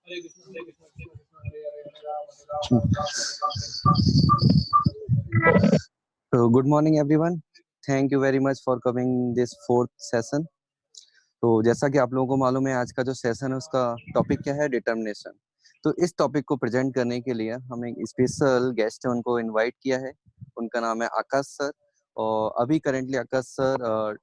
So, good morning, everyone. Thank you very much for coming this fourth session. तो जैसा कि आप लोगों को मालूम है, आज का जो सेशन है उसका टॉपिक क्या है, डिटर्मिनेशन। तो इस टॉपिक को प्रेजेंट करने के लिए हम एक स्पेशल गेस्ट है उनको इनवाइट किया है। उनका नाम है आकाश सर। और अभी करेंटली आकाश सर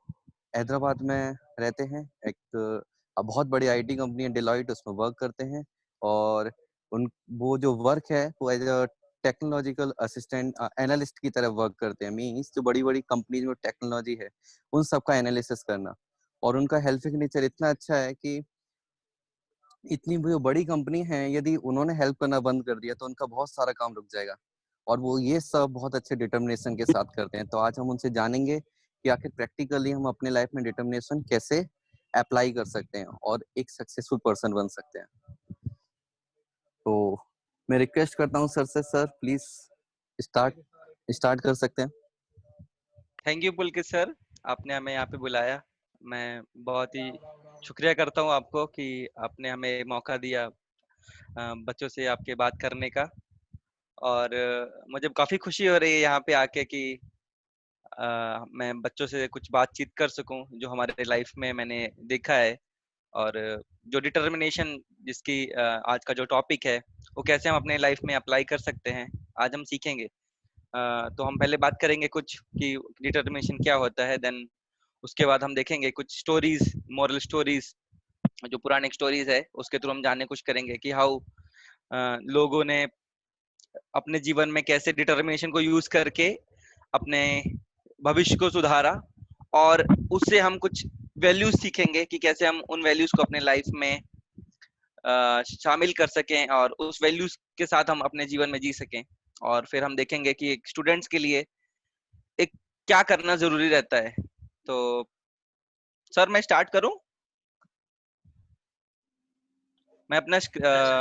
हैदराबाद में रहते हैं। एक बहुत बड़ी आईटी कंपनी है डिलॉयट, उसमें वर्क करते हैं। और उन वो जो वर्क है वो as a technological assistant analyst की तरह वर्क करते हैं। मीन्स जो बड़ी बड़ी कंपनीज में टेक्नोलॉजी है उन सब का एनालिसिस करना। और उनका हेल्पिंग नेचर इतना अच्छा है कि इतनी जो बड़ी कंपनी है, यदि उन्होंने हेल्प करना बंद कर दिया तो उनका बहुत सारा काम रुक जाएगा। और वो ये सब बहुत अच्छे डिटर्मिनेशन के साथ करते हैं। तो आज हम उनसे जानेंगे कि आखिर प्रैक्टिकली हम अपने लाइफ में डिटर्मिनेशन कैसे अप्लाई कर सकते हैं और एक सक्सेसफुल पर्सन बन सकते हैं। तो मैं रिक्वेस्ट करता हूँ सर से, सर प्लीज स्टार्ट स्टार्ट कर सकते हैं। थैंक यू पुलकित सर, आपने हमें यहाँ पे बुलाया। मैं बहुत ही शुक्रिया करता हूँ आपको कि आपने हमें मौका दिया बच्चों से आपके बात करने का। और मुझे काफ़ी खुशी हो रही है यहाँ पे आके कि मैं बच्चों से कुछ बातचीत कर सकूं जो हमारे लाइफ में मैंने देखा है। और जो डिटर्मिनेशन जिसकी आज का जो टॉपिक है वो कैसे हम अपने लाइफ में अप्लाई कर सकते हैं, आज हम सीखेंगे। तो हम पहले बात करेंगे कुछ कि डिटर्मिनेशन क्या होता है, देन उसके बाद हम देखेंगे कुछ स्टोरीज, मॉरल स्टोरीज, जो पुराने स्टोरीज है उसके थ्रू हम जानने कुछ करेंगे कि हाउ लोगों ने अपने जीवन में कैसे डिटर्मिनेशन को यूज करके अपने भविष्य को सुधारा। और उससे हम कुछ वैल्यूज सीखेंगे कि कैसे हम उन वैल्यूज को अपने लाइफ में शामिल कर सकें और उस वैल्यूज के साथ हम अपने जीवन में जी सकें। और फिर हम देखेंगे कि एक स्टूडेंट्स के लिए एक क्या करना जरूरी रहता है। तो सर मैं स्टार्ट करूं? मैं अपना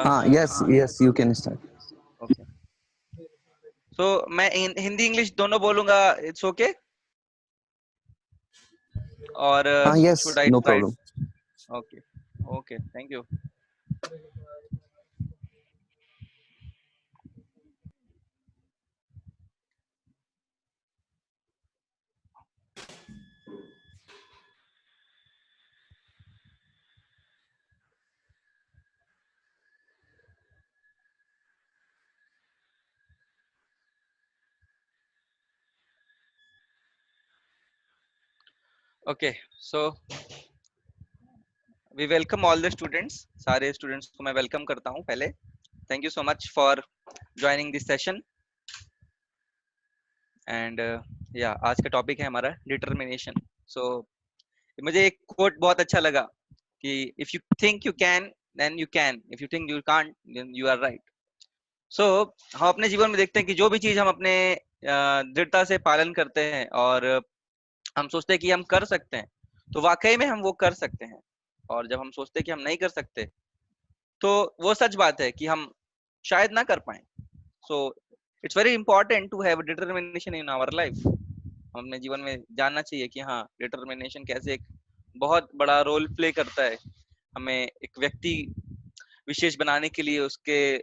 हाँ, yes yes, you can start. Okay. So मैं हिंदी इंग्लिश दोनों बोलूंगा, इट्स ओके? और हाँ, yes, should I no try? Problem. Okay, okay, thank you. Okay, so we welcome all the students. सारे स्टूडेंट्स को मैं वेलकम करता हूं। पहले thank you so much for joining this session. And या आज का टॉपिक है हमारा डिटर्मिनेशन। सो मुझे एक कोट बहुत अच्छा लगा कि if you think you can then you can, if you think you can't then you are right. So हम अपने जीवन में देखते हैं कि जो भी चीज हम अपने दृढ़ता से पालन करते हैं और हम सोचते हैं कि हम कर सकते हैं, तो वाकई में हम वो कर सकते हैं। और जब हम सोचते हैं कि हम नहीं कर सकते, तो वो सच बात है कि हम शायद ना कर पाए। So it's very important to have determination in our life. हम अपने जीवन में जानना चाहिए कि हाँ, डिटर्मिनेशन कैसे एक बहुत बड़ा रोल प्ले करता है हमें एक व्यक्ति विशेष बनाने के लिए। उसके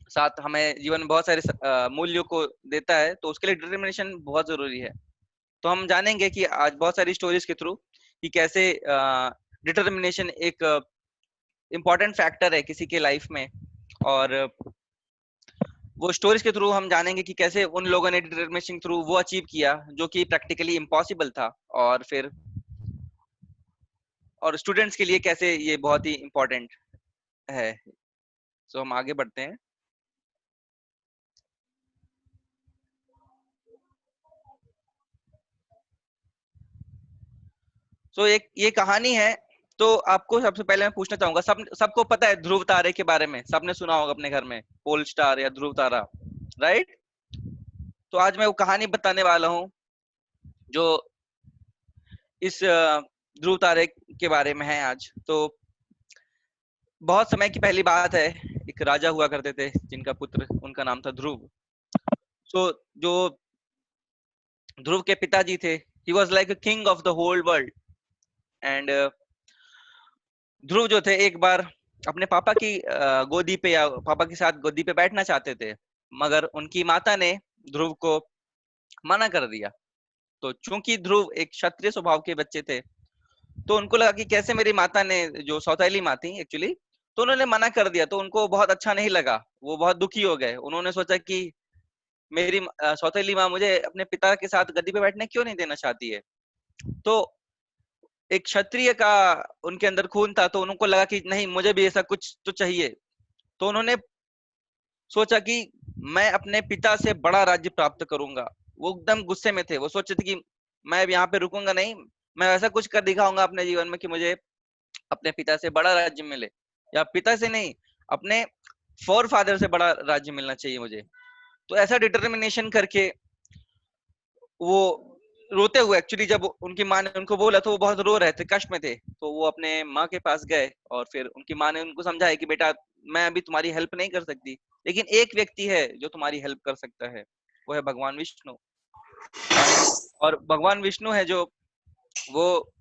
साथ हमें जीवन में बहुत सारे मूल्यों को देता है, तो उसके लिए डिटर्मिनेशन बहुत जरूरी है। तो हम जानेंगे कि आज बहुत सारी स्टोरीज के थ्रू कि कैसे डिटर्मिनेशन एक इम्पोर्टेंट फैक्टर है किसी के लाइफ में। और वो स्टोरीज के थ्रू हम जानेंगे कि कैसे उन लोगों ने डिटर्मिनेशन थ्रू वो अचीव किया जो कि प्रैक्टिकली इम्पॉसिबल था। और फिर और स्टूडेंट्स के लिए कैसे ये बहुत ही इम्पोर्टेंट है। सो हम आगे बढ़ते हैं। सो एक ये कहानी है। तो आपको सबसे पहले मैं पूछना चाहूंगा, सबको पता है ध्रुव तारे के बारे में? सबने सुना होगा अपने घर में पोल स्टार या ध्रुव तारा, राइट? तो आज मैं वो कहानी बताने वाला हूँ जो इस ध्रुव तारे के बारे में है आज। तो बहुत समय की पहली बात है, एक राजा हुआ करते थे जिनका पुत्र, उनका नाम था ध्रुव। सो जो ध्रुव के पिताजी थे, he was like a king of the whole world. And Dhruv जो थे एक बार अपने पापा की गोदी पे या पापा के साथ गोदी पे बैठना चाहते थे, मगर उनकी माता ने ध्रुव को मना कर दिया। तो चूंकि ध्रुव एक क्षत्रिय स्वभाव के बच्चे थे, तो उनको लगा कि कैसे मेरी माता ने, जो सौतेली माँ थी एक्चुअली, तो उन्होंने मना कर दिया, तो उनको बहुत अच्छा नहीं लगा, वो बहुत दुखी हो गए। उन्होंने सोचा कि मेरी सौतेली माँ मुझे अपने पिता के साथ गद्दी पे बैठने क्यों नहीं देना चाहती है। तो एक क्षत्रिय का उनके अंदर खून था, तो उनको लगा कि नहीं, मुझे भी ऐसा कुछ तो चाहिए। तो उन्होंने सोचा कि मैं अपने पिता से बड़ा राज्य प्राप्त करूंगा। वो एकदम गुस्से में थे, वो सोचे थे कि मैं अब यहाँ पे रुकूंगा नहीं, मैं ऐसा कुछ कर दिखाऊंगा अपने जीवन में कि मुझे अपने पिता से बड़ा राज्य मिले, या पिता से नहीं, अपने फोर फादर से बड़ा राज्य मिलना चाहिए मुझे। तो ऐसा डिटर्मिनेशन करके वो रोते हुए, एक्चुअली जब उनकी माँ ने उनको बोला तो वो बहुत रो रहे थे, कष्ट में थे, तो वो अपने माँ के पास गए और फिर उनकी माँ ने उनको समझाया कि बेटा, मैं अभी तुम्हारी हेल्प नहीं कर सकती, लेकिन एक व्यक्ति है जो तुम्हारी हेल्प कर सकता है, वो है भगवान विष्णु। और भगवान विष्णु है जो, वो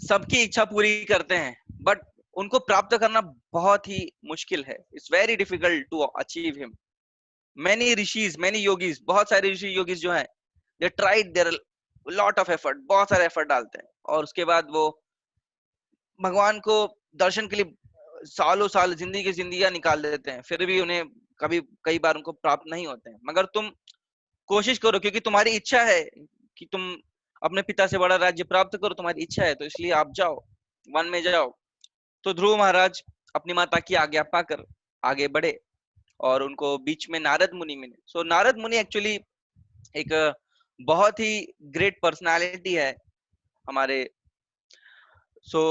सबकी इच्छा पूरी करते हैं, बट उनको प्राप्त करना बहुत ही मुश्किल है। It's very difficult to achieve him. Many rishis, many yogis, बहुत सारे ऋषि योगीज जो हैं, they tried there lot of effort, बहुत सारे एफर्ट डालते हैं, और उसके बाद वो भगवान को दर्शन के लिए सालों साल जिंदगी की जिंदगियां निकाल देते हैं, फिर भी उन्हें कभी कई बार उनको प्राप्त नहीं होते हैं। मगर तुम कोशिश करो, क्योंकि तुम्हारी इच्छा है कि तुम अपने पिता से बड़ा राज्य प्राप्त करो, तुम्हारी इच्छा है, तो इसलिए आप जाओ, वन में जाओ। तो ध्रुव महाराज अपनी माता की आज्ञा पाकर आगे बढ़े, और उनको बीच में नारद मुनि मिले। सो नारद मुनि एक्चुअली एक बहुत ही ग्रेट पर्सनालिटी है हमारे। सो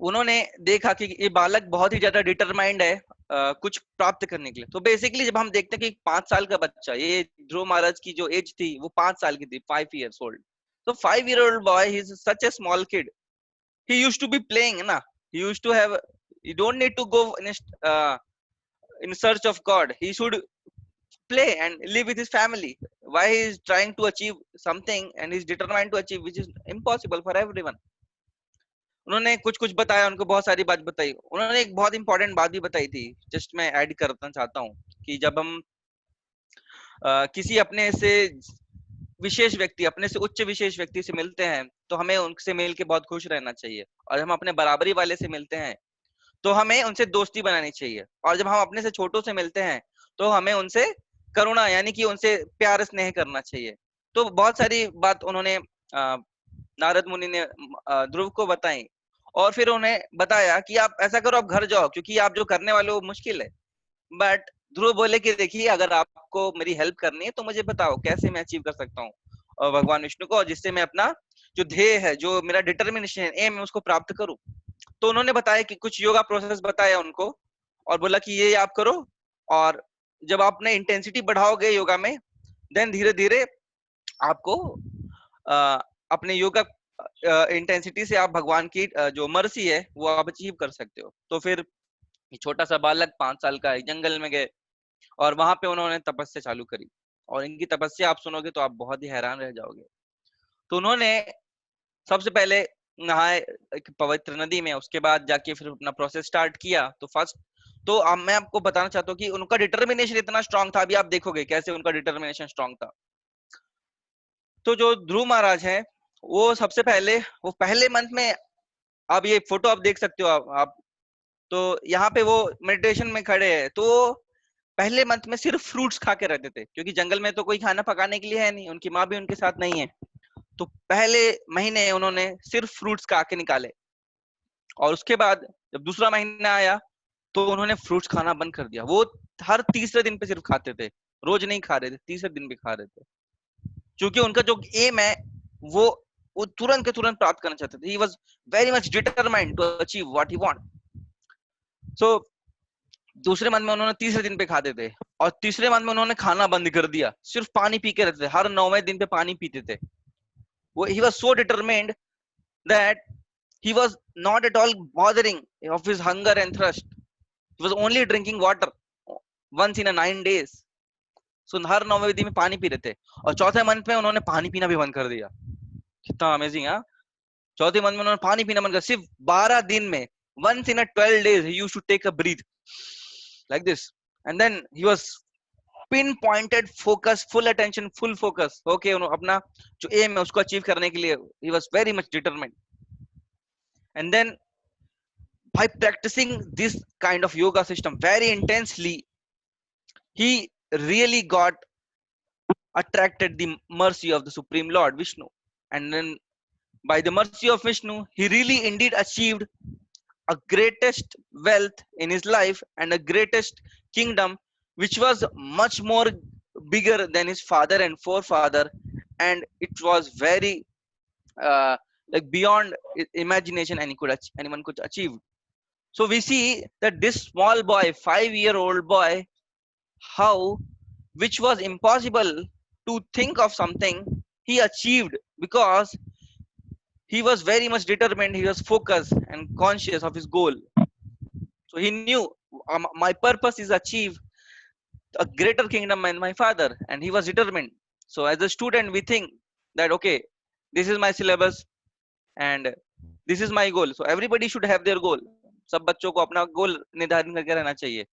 उन्होंने देखा कि ये बालक बहुत ही ज्यादा डिटरमाइंड है कुछ प्राप्त करने के लिए। तो बेसिकली जब हम देखते हैं कि 5 साल का बच्चा, ये ध्रुव महाराज की जो एज थी वो 5 साल की थी, 5 years old। तो 5 year old boy, he is such a small kid, he used to be playing na, he used to have, you don't need to go in search of God, he should play and live with his family. Why he is trying to achieve something and he is determined to achieve which is impossible for everyone। उन्होंने कुछ कुछ बताया, उनको बहुत सारी बात बताई। उन्होंने एक बहुत इंपॉर्टेंट बात भी बताई थी, जस्ट मैं ऐड करना चाहता हूँ कि जब हम किसी अपने से विशेष व्यक्ति, अपने से उच्च विशेष व्यक्ति से मिलते हैं, तो हमें उनसे मिल के बहुत खुश रहना चाहिए। और हम अपने बराबरी वाले से मिलते हैं, तो हमें उनसे दोस्ती बनानी चाहिए। और जब हम अपने से छोटों से मिलते हैं, तो हमें उनसे करुणा, यानी कि उनसे प्यार स्नेह करना चाहिए। तो बहुत सारी बात उन्होंने नारद मुनि ने ध्रुव को बताई, और फिर उन्हें बताया कि आप ऐसा करो, आप घर जाओ, क्योंकि आप जो करने वाले हो मुश्किल है। बट ध्रुव बोले कि देखिए, अगर आपको मेरी हेल्प करनी है तो मुझे बताओ कैसे मैं अचीव कर सकता हूँ भगवान विष्णु को, और जिससे मैं अपना जो ध्येय है, जो मेरा डिटर्मिनेशन है, एम है, उसको प्राप्त करूं। तो उन्होंने बताया कि कुछ योगा प्रोसेस बताया उनको, और बोला कि ये आप करो, और जब आप अपने इंटेंसिटी बढ़ाओगे योगा में, देन धीरे धीरे आपको अपने योगा इंटेंसिटी से आप भगवान की जो मर्सी है वो आप अचीव कर सकते हो। तो फिर छोटा सा बालक 5 साल का एक जंगल में गए, और वहां पे उन्होंने तपस्या चालू करी। और इनकी तपस्या आप सुनोगे तो आप बहुत ही हैरान रह जाओगे। तो उन्होंने सबसे पहले नहाए एक पवित्र नदी में, उसके बाद जाके फिर अपना प्रोसेस स्टार्ट किया। तो फर्स्ट, तो अब मैं आपको बताना चाहता हूँ कि उनका डिटर्मिनेशन इतना स्ट्रांग था, अभी आप देखोगे कैसे उनका डिटर्मिनेशन स्ट्रांग था। तो जो ध्रुव महाराज हैं, वो सबसे पहले, वो पहले मंथ में, अब ये फोटो आप देख सकते हो आप तो यहाँ पे वो मेडिटेशन में खड़े हैं। तो पहले मंथ में सिर्फ फ्रूट्स खा के रहते थे, क्योंकि जंगल में तो कोई खाना पकाने के लिए है नहीं, उनकी माँ भी उनके साथ नहीं है। तो पहले महीने उन्होंने सिर्फ फ्रूट्स खा के निकाले, और उसके बाद जब दूसरा महीना आया, तो उन्होंने फ्रूट्स खाना बंद कर दिया। वो हर तीसरे दिन पे सिर्फ खाते थे, रोज नहीं खा रहे थे, तीसरे दिन भी खा रहे थे, क्योंकि उनका जो एम है वो वो तुरंत के तुरंत प्राप्त करना चाहते थे। He was very much determined to achieve what he want. So दूसरे मंथ में उन्होंने तीसरे दिन पे खाते थे, और तीसरे मंथ में उन्होंने खाना बंद कर दिया, सिर्फ पानी पी के रहते थे, हर 9वें दिन पे पानी पीते थे। वो he was so determined that he was not at all bothering of his hunger and thirst, he was only drinking water once in a 9 days। so हर 9वें दिन में पानी पी रहे थे, और चौथे मंथ में उन्होंने पानी पीना भी बंद कर दिया। कितना अमेजिंग है। चौथे मंथ में उन्होंने पानी पीना बंद कर, सिर्फ 12 दिन में once in a 12 days he used to take a breathe like this, and then he was pinpointed focus, full attention, full focus. Okay, अपना जो aim है उसको achieve करने के लिए he was very much determined. And then by practicing this kind of yoga system very intensely, he really got attracted the mercy of the Supreme Lord Vishnu. And then by the mercy of Vishnu, he really indeed achieved a greatest wealth in his life and a greatest kingdom, which was much more bigger than his father and forefather, and it was very uh, like beyond imagination anyone could achieve. So we see that this small boy, 5-year-old boy, how which was impossible to think of something, he achieved because he was very much determined, he was focused and conscious of his goal. So he knew, my purpose is achieve a greater kingdom than my father, and he was determined. So as a student we think that okay, this is my syllabus and this is my goal, so everybody should have their goal. सब बच्चों को अपना गोल निर्धारित करके रहना चाहिए.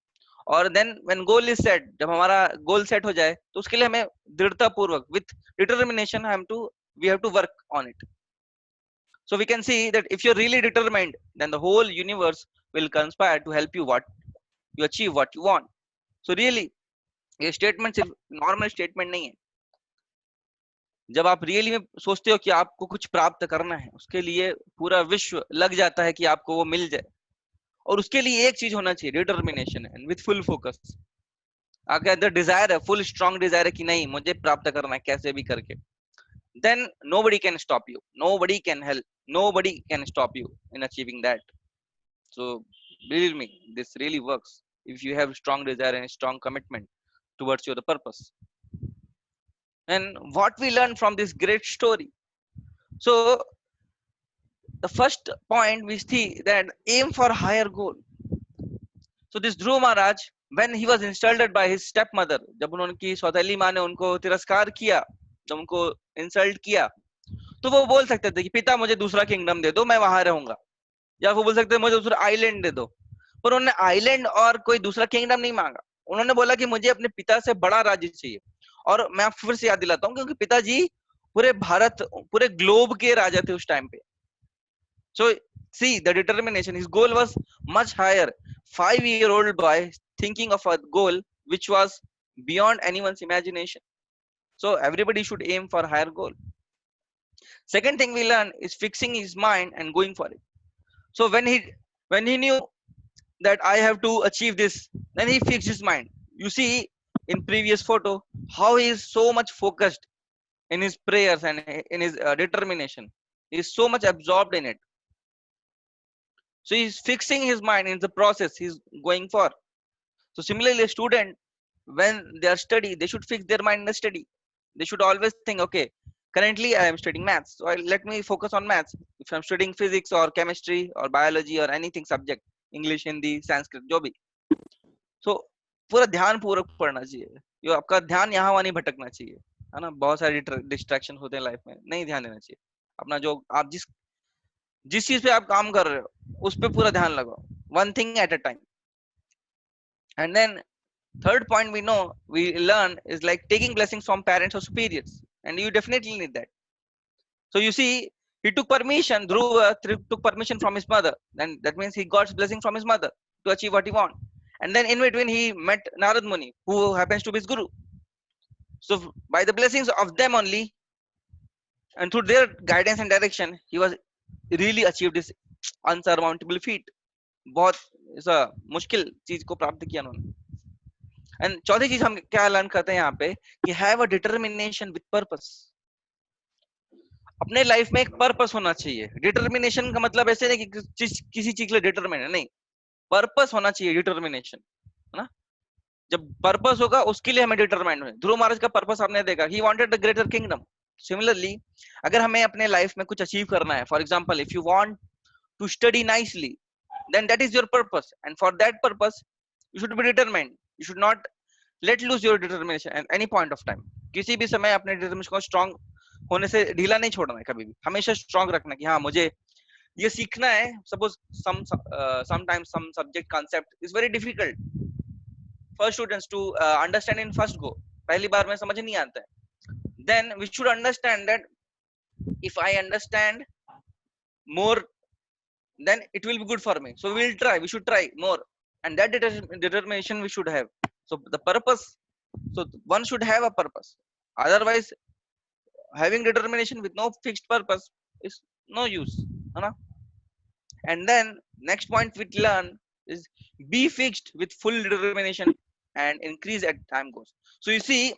और then when goal is set, जब हमारा गोल सेट हो जाए तो उसके लिए हमें दृढ़ता पूर्वक with determination we have to work on it. So we can see that if you're really determined, then the whole universe will conspire to help you achieve what you want. So really ये statement सिर्फ normal statement नहीं है. जब आप really में सोचते हो कि आपको कुछ प्राप्त करना है, उसके लिए पूरा विश्व लग जाता है कि आपको वो मिल जाए. और उसके लिए एक चीज होना चाहिए, determination and with full focus. आपके अंदर डिजायर है, फुल स्ट्रांग डिजायर है कि नहीं मुझे प्राप्त करना है कैसे भी करके, then nobody can stop you, nobody can help, nobody can stop you in achieving that. So believe me, this really works if you have strong desire and strong commitment towards your purpose. And what we learn from this great story, so the first point we see that aim for higher goal. So this Dhruv Maharaj, when he was insulted by his stepmother, जब उनकी सौतेली माँ ने उनको तिरस्कार किया, जब उनको इंसल्ट किया, तो वो बोल सकते थे कि पिता मुझे दूसरा किंगडम दे दो, मैं वहां रहूंगा, या वो बोल सकते मुझे दूसरा आइलैंड दे दो. पर उन्होंने आइलैंड और कोई दूसरा किंगडम नहीं मांगा. उन्होंने बोला कि मुझे अपने पिता से बड़ा राज्य चाहिए. और मैं आपको फिर से याद दिलाता हूँ क्योंकि पिताजी पूरे भारत, पूरे ग्लोब के राजा थे उस टाइम पे. So see the determination, his goal was much higher. 5-year-old boy thinking of a goal which was beyond anyone's imagination. So everybody should aim for higher goal. Second thing we learn is fixing his mind and going for it. So when he knew that I have to achieve this, then he fixed his mind. You see in previous photo how he is so much focused in his prayers and in his determination. He is so much absorbed in it. So he's fixing his mind in the process he's going for. So similarly, a student, when they are study, they should fix their mind in the study. They should always think, okay, currently I am studying maths, so let me focus on maths. If I'm studying physics or chemistry or biology or anything subject, English, Hindi, Sanskrit, जो भी, so पूरा ध्यान पूर्वक पढ़ना चाहिए. यो आपका ध्यान यहाँ वहाँ नहीं भटकना चाहिए, है ना. बहुत सारे डिस्ट्रैक्शन होते हैं लाइफ में, नहीं ध्यान देना चाहिए. अपना जो आप जिस चीज पे आप काम कर रहे हो उस पे पूरा ध्यान लगाओ, one thing at a time. And then third point we learn is like taking blessings from parents or superiors, and you definitely need that. So you see he took permission, Dhruva took permission from his mother, and that means he got blessing from his mother to achieve what he want. And then in between he met Narad Muni, who happens to be his guru. So by the blessings of them only and through their guidance and direction, he was really achieved this unsurmountable feat. बहुत ऐसा मुश्किल चीज को प्राप्त किया उन्होंने. And चौथी चीज हम क्या लर्न करते हैं यहाँ पे कि have a determination with purpose. अपने लाइफ में एक पर्पस होना चाहिए. डिटर्मिनेशन का मतलब ऐसे नहीं कि किसी चीज के लिए डिटरमिन है, नहीं, पर्पस होना चाहिए. डिटर्मिनेशन है ना, जब पर्पस होगा उसके लिए हमें डिटरमाइंड है. ध्रुव महाराज का पर्पस आपने देखा, he wanted the greater kingdom. Similarly अगर हमें अपने लाइफ में कुछ अचीव करना है, for example if you want to study nicely, then that is your purpose, and for that purpose you should be determined. You should not let lose your determination at any point of time. किसी भी समय अपने determination को strong होने से ढीला नहीं छोड़ना है, कभी भी हमेशा स्ट्रांग रखना कि हाँ मुझे ये सीखना है, suppose sometimes some subject concept is very difficult for students to understand in first go, पहली बार में समझ नहीं आता है, then we should understand that if I understand more, then it will be good for me, so we should try more, and that determination we should have. So the purpose, so one should have a purpose, otherwise having determination with no fixed purpose is no use, है ना? And then next point we learn is be fixed with full determination and increase as time goes. So you see,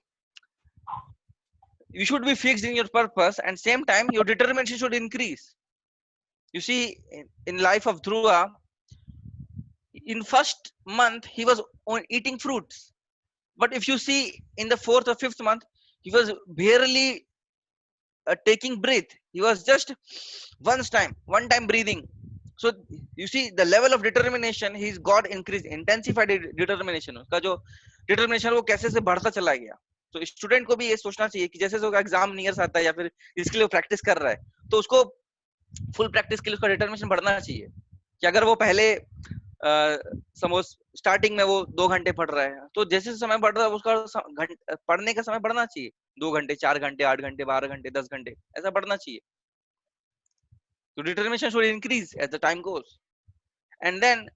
you should be fixed in your purpose, and same time your determination should increase. You see, in life of Dhruva, in first month he was eating fruits, but if you see in the fourth or fifth month, he was barely taking breath. He was just one time breathing. So you see the level of determination he's got increased, intensified determination, उसका जो determination वो कैसे से बढ़ता चला गया. तो student को भी ये सोचना चाहिए कि जैसे उसका एग्जाम नियर आता है या फिर इसके लिए प्रैक्टिस कर रहा है, तो उसको फुल प्रैक्टिस के लिए उसका डिटर्मिनेशन बढ़ना चाहिए. कि अगर वो पहले सपोज स्टार्टिंग में वो 2 घंटे पढ़ रहा है, तो जैसे समय बढ़ रहा है उसका पढ़ने का समय बढ़ना चाहिए, 2 घंटे 4 घंटे 8 घंटे 12 घंटे 10 घंटे ऐसा बढ़ना चाहिए. So determination should increase as the time goes. And then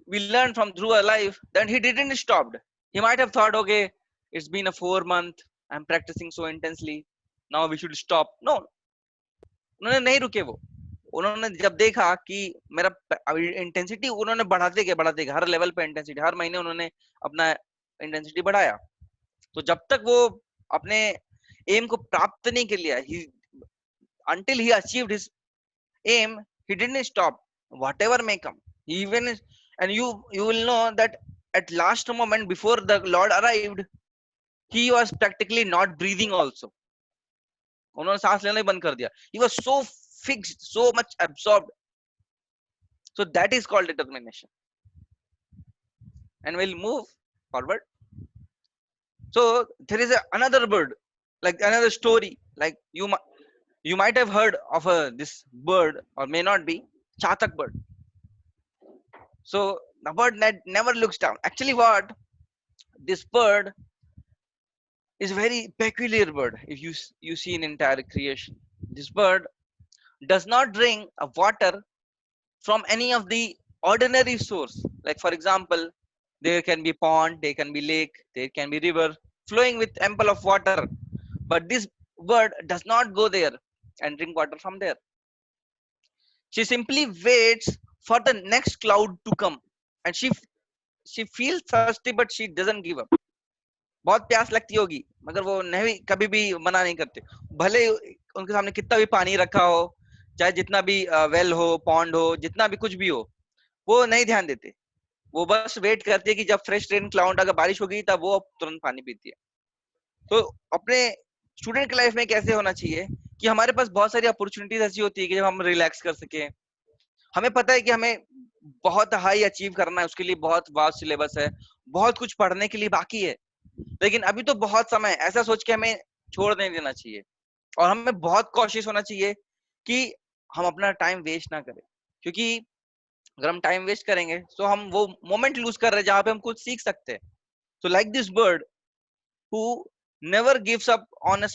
we learn from Dhruva life that he didn't stop. He might have thought, okay, it's been a 4 month, I'm practicing so intensely, now we should stop. No, उन्होंने नहीं रुके. वो उन्होंने जब देखा कि मेरा intensity उन्होंने बढ़ाते गए हर लेवल पे इंटेंसिटी, हर महीने उन्होंने अपना इंटेंसिटी बढ़ाया. तो जब तक वो अपने एम को प्राप्त नहीं कर लिया, until he achieved his aim, he didn't stop, whatever may come. Even, and you will know that at last moment before the Lord arrived, he was practically not breathing also. उन्होंने सांस लेना ही बंद कर दिया. He was so fixed, so much absorbed. So that is called determination. And we'll move forward. So there is another bird, like another story, like you might have heard of this bird, or may not be, chatak bird. So the bird that never looks down. Actually, what this bird is a very peculiar bird. If you see in entire creation, this bird does not drink water from any of the ordinary source. Like for example, there can be pond, there can be lake, there can be river flowing with ample of water, but this bird does not go there and drink water from there. She simply waits for the next cloud to come, and she feels thirsty, but she doesn't give up. बहुत प्यास लगती होगी, मगर वो नहीं, कभी भी मना नहीं करते. भले उनके सामने कितना भी पानी रखा हो, चाहे जितना भी वेल हो, पॉन्ड हो, जितना भी कुछ भी हो, वो नहीं ध्यान देते. वो बस वेट करती है कि जब फ्रेश रेन क्लाउड, अगर बारिश होगी तब वो तुरंत पानी पीती है. तो अपने स्टूडेंट की लाइफ में कैसे होना चाहिए कि हमारे पास बहुत सारी अपॉर्चुनिटीज ऐसी होती है कि जब हम रिलैक्स कर सके. हमें पता है कि हमें बहुत हाई अचीव करना है, उसके लिए बहुत वास्ट सिलेबस है, बहुत कुछ पढ़ने के लिए बाकी है, लेकिन अभी तो बहुत समय, ऐसा सोच के हमें छोड़ नहीं देना चाहिए. और हमें बहुत कॉशियस होना चाहिए कि हम अपना टाइम वेस्ट ना करें, क्योंकि अगर हम टाइम वेस्ट करेंगे तो हम वो मोमेंट लूज कर रहे हैं जहां पे हम कुछ सीख सकते हैं. So like this bird who never gives up on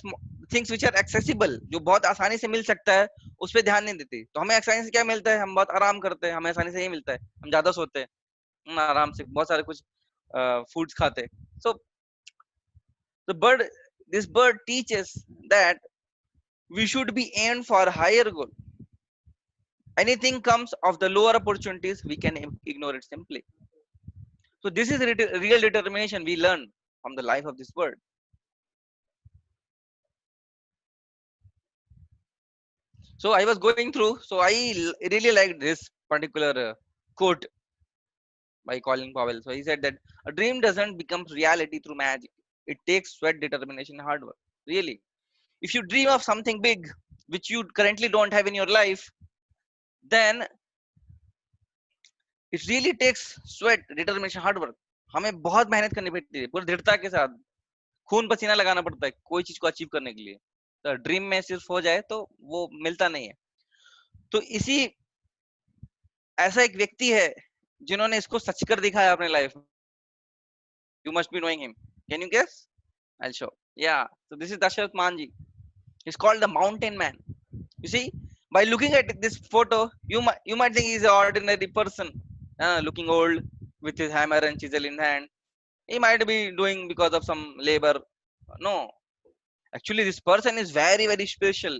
things which are accessible, जो बहुत आसानी से मिल सकता है, उस पर ध्यान नहीं देती. तो हमें आसानी से क्या मिलता है, हम बहुत आराम करते हैं, हमें आसानी से ये मिलता है, हम ज्यादा सोते हैं, आराम से बहुत सारे कुछ फूड्स खाते हैं. सो this bird teaches that we should be aimed for higher goal. Anything comes of the lower opportunities, we can ignore it simply. So this is real determination we learn from the life of this bird. So I was going through, so I really liked this particular quote by Colin Powell. So he said that a dream doesn't become reality through magic. It takes sweat, determination, and hard work. Really, if you dream of something big which you currently don't have in your life, then it really takes sweat, determination, hard work. हमें बहुत मेहनत करनी पड़ती है, पूरी दृढ़ता के साथ खून पसीना लगाना पड़ता है कोई चीज को अचीव करने के लिए. तो ड्रीम में सिर्फ हो जाए तो वो मिलता नहीं है. तो इसी ऐसा एक व्यक्ति है जिन्होंने इसको सच कर दिखाया अपने लाइफ में. You must be knowing him. Can you guess? I'll show. Yeah. So this is Dasharath Manji. He's called the Mountain Man. You see, by looking at this photo, you might think he's an ordinary person, looking old with his hammer and chisel in hand. He might be doing because of some labor. No, actually, this person is very very special.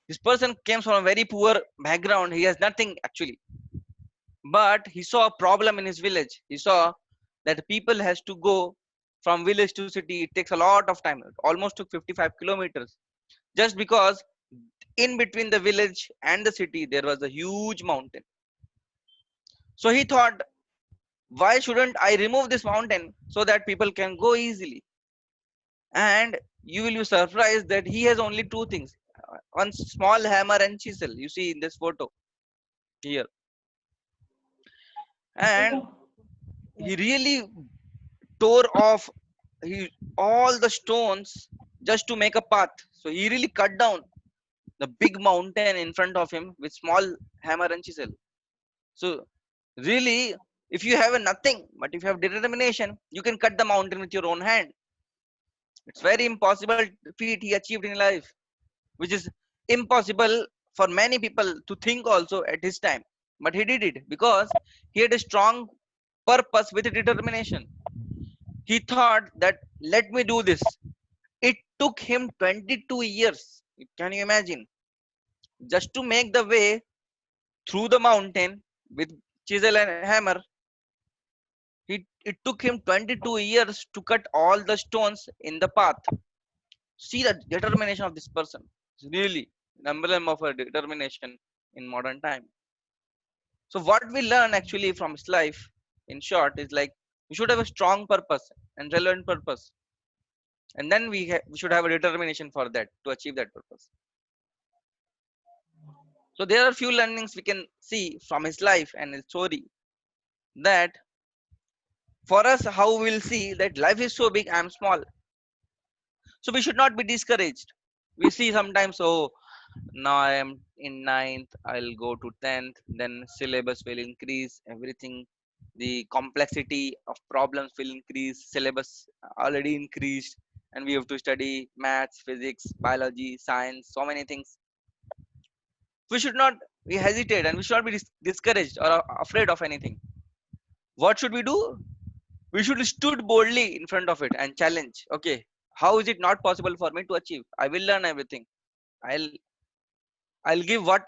This person came from a very poor background. He has nothing actually, but he saw a problem in his village. He saw that people has to go from village to city. It takes a lot of time. It almost took 55 kilometers, just because in between the village and the city there was a huge mountain. So he thought, why shouldn't I remove this mountain so that people can go easily? And you will be surprised that he has only two things: one small hammer and chisel. You see in this photo here. And he really tore off all the stones just to make a path. So he really cut down the big mountain in front of him with small hammer and chisel. So really, if you have a nothing, but if you have determination, you can cut the mountain with your own hand. It's very impossible feat he achieved in life, which is impossible for many people to think also at his time. But he did it because he had a strong purpose with determination. He thought that let me do this. It took him 22 years. Can you imagine? Just to make the way through the mountain with chisel and hammer. It took him 22 years to cut all the stones in the path. See the determination of this person. It's really an emblem of a determination in modern time. So what we learn actually from his life, in short, is like we should have a strong purpose and relevant purpose, and then we should have a determination for that to achieve that purpose. So there are few learnings we can see from his life and his story, that for us how we'll see that life is so big, I'm small. So we should not be discouraged. We see sometimes, oh, now I am in ninth, I'll go to 10th, then syllabus will increase, everything, the complexity of problems will increase, syllabus already increased, and we have to study maths, physics, biology, science, so many things. We should not be hesitate, and we should not be discouraged or afraid of anything. What should we do? We should stood boldly in front of it and challenge. Okay, how is it not possible for me to achieve? I will learn everything. I'll i'll give what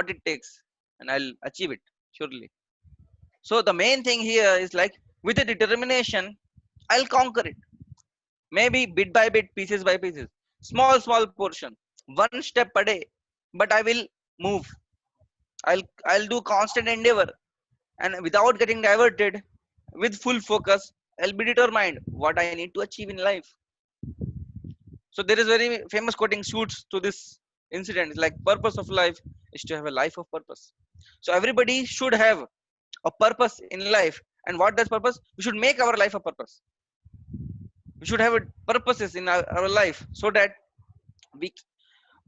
it takes, and I'll achieve it surely. So the main thing here is like, with a determination, I'll conquer it. Maybe bit by bit, pieces by pieces, small portion, one step a day, but I will move. I'll do constant endeavor, and without getting diverted, with full focus, I'll be determined what I need to achieve in life. So there is very famous quoting shoots to this incident. It's like, purpose of life is to have a life of purpose. So everybody should have a purpose in life. And what does purpose? We should make our life a purpose. We should have purposes in our life, so that we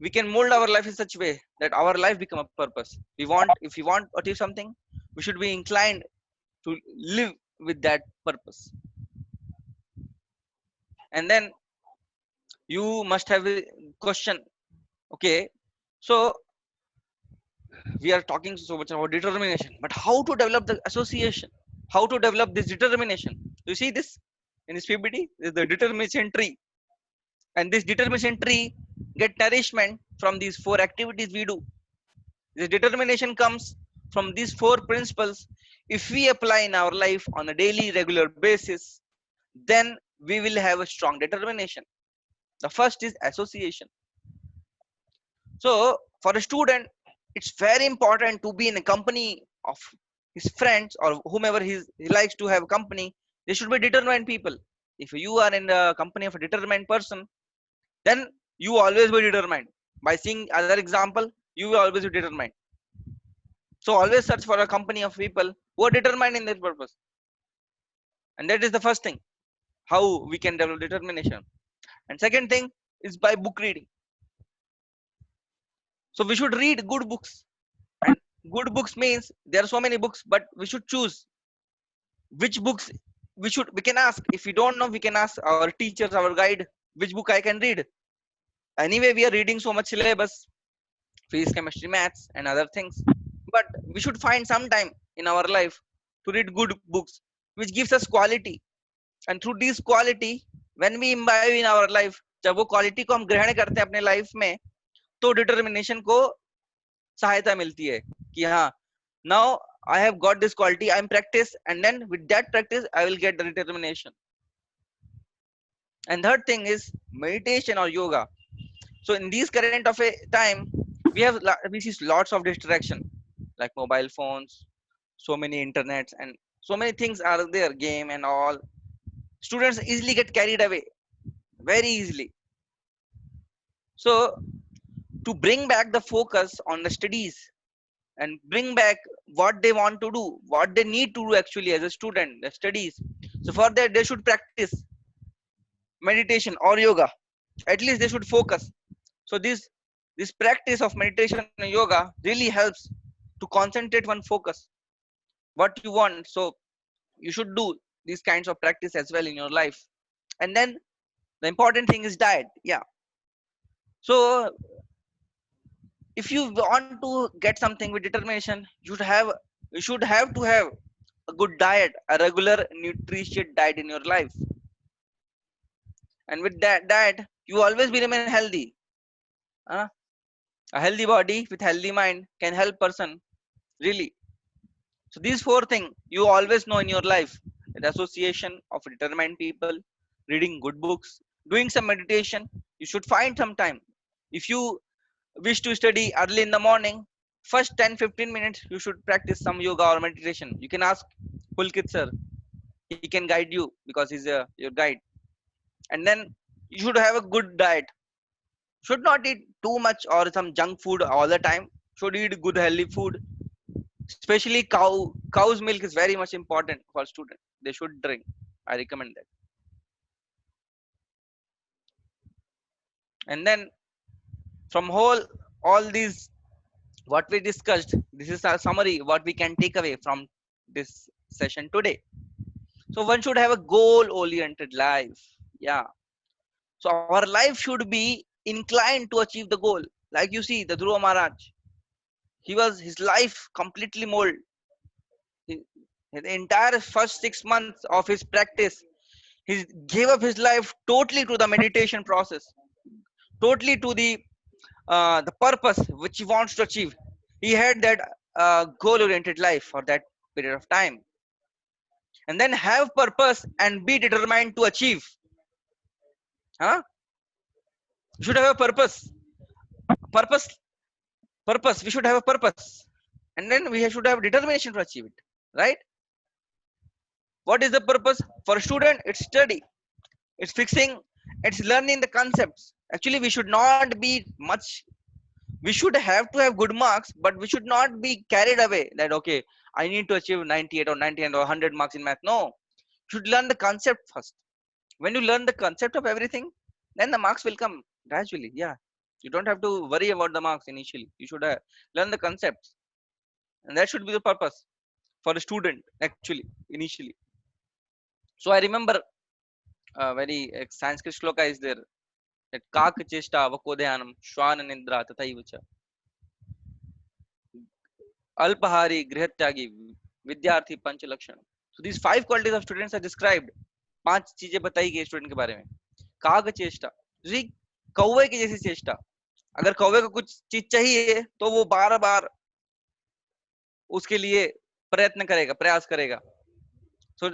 we can mold our life in such a way that our life become a purpose. If we want to achieve something, we should be inclined to live with that purpose. And then you must have a question. Okay, so we are talking so much about determination, but how to develop the association, how to develop this determination? You see this in this ppt is the determination tree, and this determination tree get nourishment from these four activities we do. This determination comes from these four principles. If we apply in our life on a daily regular basis, then we will have a strong determination. The first is association. So for a student, it's very important to be in a company of his friends or whomever he likes to have a company. They should be determined people. If you are in the company of a determined person, then you always be determined. By seeing other example, you will always be determined. So always search for a company of people who are determined in their purpose. And that is the first thing, how we can develop determination. And second thing is by book reading. So we should read good books. And Good books means there are so many books, but we should choose which books we can ask. If we don't know, we can ask our teachers, our guide, which book I can read. Anyway, we are reading so much syllabus, physics, chemistry, maths, and other things. But we should find some time in our life to read good books, which gives us quality. And through this quality, when we imbibe in our life, जब वो quality को हम ग्रहण करते हैं अपने life में, तो डिटर्मिनेशन को सहायता मिलती है कि हाँ, now I have got this quality, I am practice, and then with that practice I will get the determination. And third thing is meditation or yoga. So in this current of a time, we see lots of distraction like mobile phones, so many internets, and so many things are there, game and all. Students easily get carried away, very easily. So to bring back the focus on the studies and bring back what they want to do, what they need to do actually as a student, the studies. So for that they should practice meditation or yoga. At least they should focus. So this practice of meditation and yoga really helps to concentrate one focus what you want. So you should do these kinds of practice as well in your life. And then the important thing is diet. Yeah. So if you want to get something with determination, you should have to have a good diet, a regular nutritious diet in your life. And with that diet, you always be remain healthy. Huh? A healthy body with healthy mind can help person really. So these four things you always know in your life: the association of determined people, reading good books, doing some meditation. You should find some time. If you wish to study early in the morning, first 10-15 minutes you should practice some yoga or meditation. You can ask Pulkit sir. He can guide you because he's your guide. And then you should have a good diet. Should not eat too much or some junk food all the time. Should eat good healthy food. Especially cow's milk is very much important for students. They should drink. I recommend that. And then from all these what we discussed, this is a summary what we can take away from this session today. So one should have a goal oriented life. Yeah. So our life should be inclined to achieve the goal. Like you see the Dhruva Maharaj, his life completely mold. The entire first 6 months of his practice, he gave up his life totally to the meditation process, totally to the purpose which he wants to achieve. He had that goal oriented life for that period of time. And then have purpose and be determined to achieve. Huh? You should have a purpose purpose. We should have a purpose, and then we should have determination to achieve it, right? What is the purpose for a student? It's study, it's fixing, it's learning the concepts. Actually we should not be much, we should have to have good marks, but we should not be carried away that okay, I need to achieve 98 or 99 or 100 marks in math. No, you should learn the concept first. When you learn the concept of everything, then the marks will come gradually. Yeah, you don't have to worry about the marks initially. You should learn the concepts, and that should be the purpose for a student actually initially. So I remember a very Sanskrit shloka is there that kak cheshta vakodhyanam shwana nindra tathaiva cha alpahari grihatyagi vidyarthi panch lakshana. So these five qualities of students are described. पांच चीजें बताई गई student के बारे में. काग चेष्टा, जी कौवे की जैसी चेष्टा. अगर कौवे को कुछ चीज चाहिए तो वो बार बार उसके लिए प्रयत्न करेगा, प्रयास करेगा. सो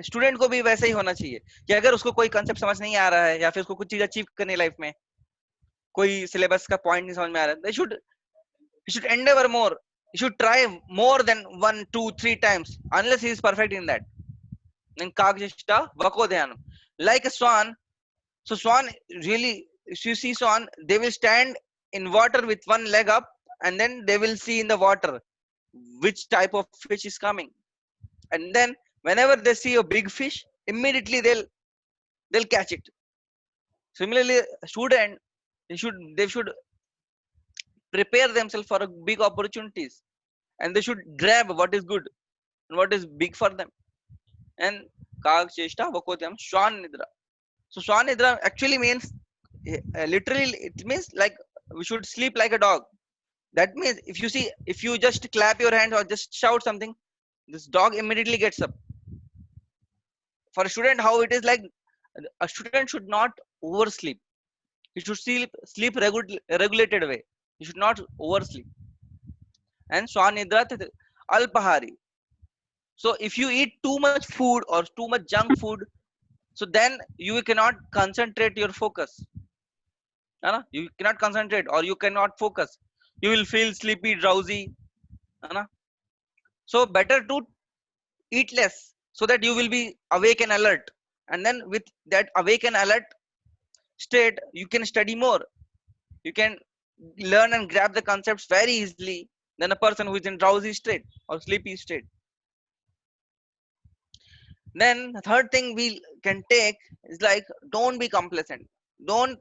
स्टूडेंट को भी वैसा ही होना चाहिए कि अगर उसको कोई कंसेप्ट समझ नहीं आ रहा है या फिर उसको कुछ चीज अचीव करनी लाइफ में, कोई सिलेबस का पॉइंट नहीं समझ में आ रहा है, they should endeavor more. He should try more than 1 2 3 times unless he is perfect in that. Then kagishta vakodhyanam, like a swan. So swan really, if you see swan, they will stand in water with one leg up, and then they will see in the water which type of fish is coming. And then whenever they see a big fish, immediately they'll catch it. Similarly, student, they should prepare themselves for big opportunities. and they should grab what is good and what is big for them. And Kag Cheshta Vakotyam Shwan Nidra. So Shwan Nidra actually means literally it means like we should sleep like a dog. That means if you just clap your hands or just shout something, this dog immediately gets up. For a student, how it is like a student should not oversleep. He should sleep regulated way. He should not oversleep. And Swanidra Alpahari. So if you eat too much food or too much junk food, so then you cannot concentrate your focus. You cannot concentrate or you cannot focus. You will feel sleepy, drowsy. So better to eat less so that you will be awake and alert. And then with that awake and alert state, you can study more. You can learn and grab the concepts very easily than a person who is in drowsy state or sleepy state. Then the third thing we can take is like, don't be complacent. Don't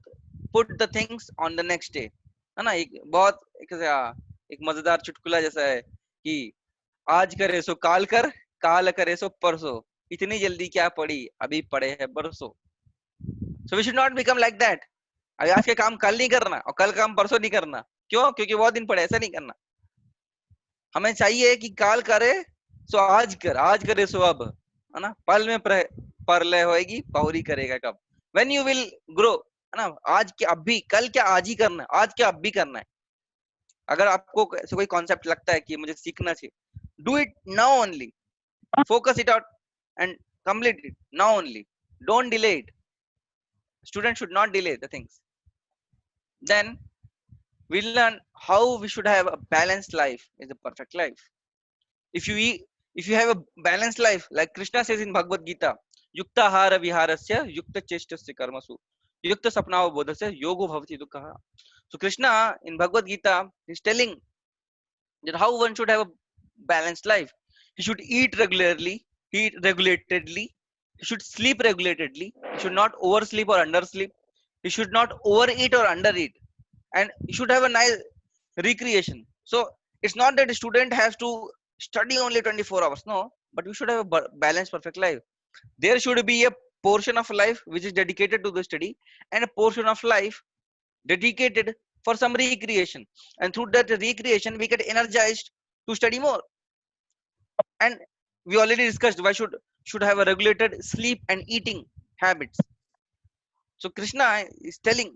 put the things on the next day. है ना, एक मजेदार चुटकुला जैसा है कि आज करे सो काल कर, काल करे सो परसों, इतनी जल्दी क्या पड़ी, अभी पड़े है बरसों. So we should not become like that. अभी आज के काम कल नहीं करना और कल काम परसों नहीं करना. क्यों? क्योंकि बहुत दिन पड़े. ऐसा नहीं करना. हमें चाहिए कि काल करे सो आज कर, आज करे सो अब, है ना. पल में परलय होएगी, पौरी करेगा कब. When you will grow, है ना, आज के अब भी, कल क्या आज ही करना है, आज क्या अब भी करना है. अगर आपको ऐसे कोई कॉन्सेप्ट लगता है कि मुझे सीखना चाहिए, do it now only, focus it out and complete it now only. Don't delay it. Students should not delay the things. Then we learn how we should have a balanced life is a perfect life. If you have a balanced life, like Krishna says in Bhagavad Gita, yukta ahara viharasya yukta cheshtasya karmasu yukta sapnava bodhasya yogo bhavati dukkha. So Krishna in Bhagavad Gita is telling that how one should have a balanced life. He should eat regularly, eat regulatedly, he should sleep regulatedly, he should not oversleep or undersleep, he should not overeat or undereat, and he should have a nice recreation. So it's not that a student has to study only 24 hours, no, but we should have a balanced perfect life. There should be a portion of life which is dedicated to the study and a portion of life dedicated for some recreation, and through that recreation we get energized to study more. And we already discussed why should have a regulated sleep and eating habits. So Krishna is telling,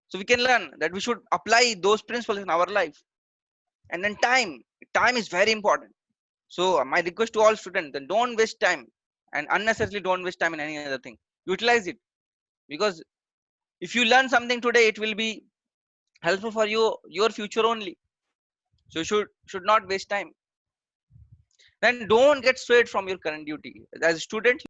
so we can learn that we should apply those principles in our life. And then time is very important. So my request to all students, then don't waste time, and unnecessarily don't waste time in any other thing. Utilize it, because if you learn something today, it will be helpful for your future only. So you should not waste time. Then don't get swayed from your current duty. As a student,